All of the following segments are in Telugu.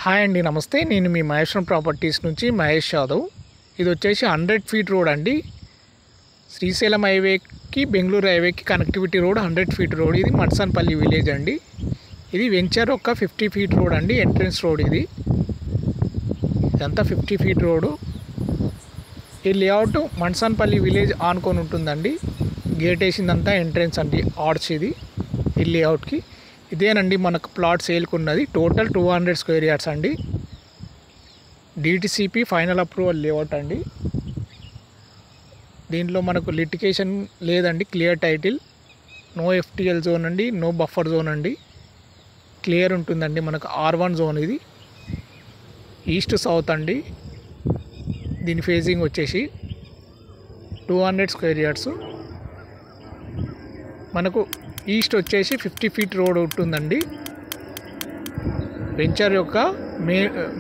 హాయ్ అండి, నమస్తే. నేను మీ మహేశ్వరం ప్రాపర్టీస్ నుంచి మహేష్ యాదవ్. ఇది వచ్చేసి 100 ఫీట్ రోడ్ అండి. శ్రీశైలం హైవేకి బెంగళూరు హైవేకి కనెక్టివిటీ రోడ్ 100 ఫీట్ రోడ్. ఇది మట్సన్పల్లి విలేజ్ అండి. ఇది వెంచర్ ఒక 50 ఫీట్ రోడ్ అండి. ఎంట్రన్స్ రోడ్ ఇదంతా 50 ఫీట్ రోడ్. ఈ లేఅవుట్ మట్సన్పల్లి విలేజ్ ఆనుకొని ఉంటుందండి. గేట్ వేసిందంతా ఎంట్రన్స్ అండి. ఆర్చ్ ఇది ఈ లేఅవుట్కి. ఇదేనండి మనకు ప్లాట్ సేల్కి ఉన్నది. టోటల్ 200 స్క్వేర్ యార్డ్స్ అండి. డిటిసిపి ఫైనల్ అప్రూవల్ లేఅవుట్ అండి. దీంట్లో మనకు లిటికేషన్ లేదండి. Clear title, no FTL zone అండి, నో బఫర్ జోన్ అండి. క్లియర్ ఉంటుందండి. మనకు R1 జోన్ ఇది. ఈస్ట్ సౌత్ అండి. దీని ఫేజింగ్ వచ్చేసి 200 స్క్వేర్ యార్డ్స్. మనకు ఈస్ట్ వచ్చేసి 50 ఫీట్ రోడ్ ఉంటుందండి. వెంచర్ యొక్క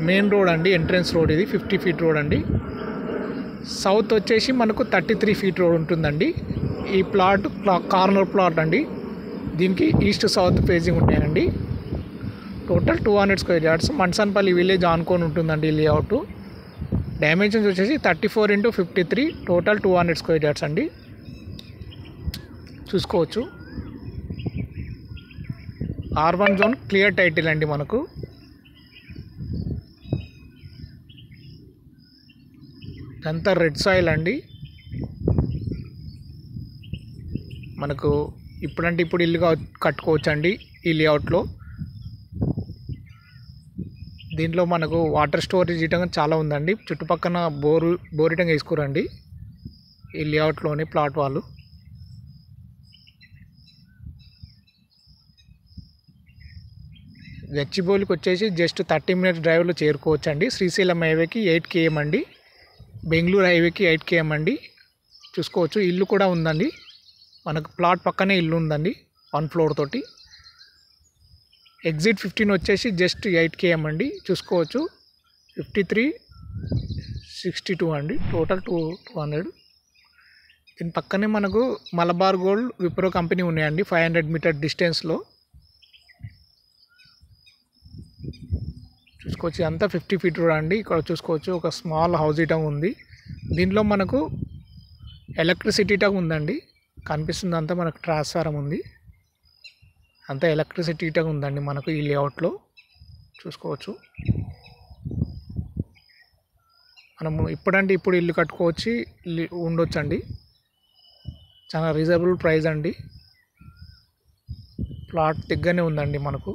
మెయిన్ రోడ్ అండి. ఎంట్రన్స్ రోడ్ ఇది 50 ఫీట్ రోడ్ అండి. సౌత్ వచ్చేసి మనకు 33 ఫీట్ రోడ్ ఉంటుందండి. ఈ ప్లాట్ కార్నర్ ప్లాట్ అండి. దీనికి ఈస్ట్ సౌత్ ఫేజింగ్ ఉంటాయండి. Total 200 square yards. Matsanpalli village ఆనుకొని ఉంటుందండి ఈ లేఅవుట్. డైమెన్షన్స్ వచ్చేసి 34x53. టోటల్ 200 స్క్వేర్ యార్డ్స్ అండి. చూసుకోవచ్చు. R1 జోన్ క్లియర్ టైటిల్ అండి. మనకు ఇదంతా రెడ్ సాయిల్ అండి. మనకు ఇప్పుడు ఇల్లు కట్టుకోవచ్చు అండి ఈ లేఅవుట్లో. దీంట్లో మనకు వాటర్ స్టోరేజ్ ఇటంగా చాలా ఉందండి. చుట్టుపక్కల బోరిటంగా వేసుకోరండి ఈ లేఅవుట్లోని ప్లాట్ వాళ్ళు. గచ్చిబౌలికి వచ్చేసి జస్ట్ 30 మినిట్స్ డ్రైవ్లో చేరుకోవచ్చు అండి. శ్రీశైలం హైవేకి 8 km అండి. బెంగళూరు హైవేకి 8 km అండి. చూసుకోవచ్చు. ఇల్లు కూడా ఉందండి. మనకు ప్లాట్ పక్కనే ఇల్లు ఉందండి 1 ఫ్లోర్ తోటి. ఎగ్జిట్ 15 వచ్చేసి జస్ట్ 8 km అండి. చూసుకోవచ్చు. 53 62 అండి. టోటల్ 200. దీని పక్కనే మనకు మలబార్ గోల్డ్ విప్రో కంపెనీ ఉన్నాయండి 500 మీటర్ డిస్టెన్స్లో. చూసుకోవచ్చు. అంతా 50 ఫీట్ రోడ్ అండి. ఇక్కడ చూసుకోవచ్చు ఒక స్మాల్ హౌస్ ఇటంగా ఉంది. దీంట్లో మనకు ఎలక్ట్రిసిటీ ఇటంగా ఉందండి. కనిపిస్తుంది అంతా మనకు ట్రాన్స్ఫారం ఉంది. అంతా ఎలక్ట్రిసిటీ ఇటంగా ఉందండి మనకు ఈ లేఅవుట్లో. చూసుకోవచ్చు. మనము ఇప్పుడు ఇల్లు కట్టుకోవచ్చు ఉండొచ్చు అండి. చాలా రీజనబుల్ ప్రైస్ అండి. ప్లాట్ దగ్గరనే ఉందండి మనకు.